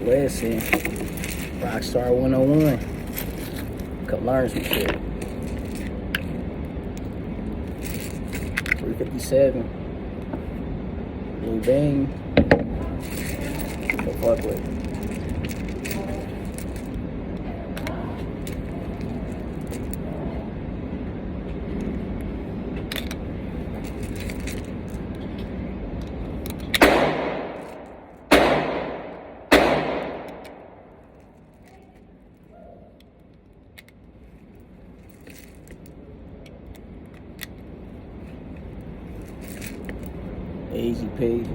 Lesson. Rockstar 101. Could learn some shit. 357. Blue Bang. So fuck with it. Easy peasy.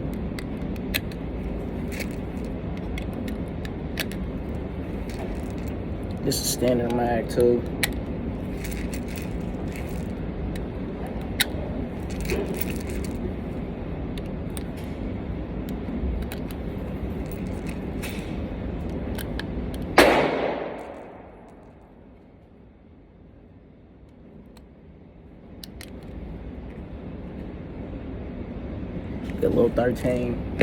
This is standard mag too. Good little 13.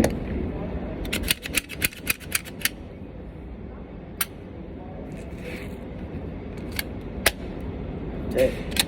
Check.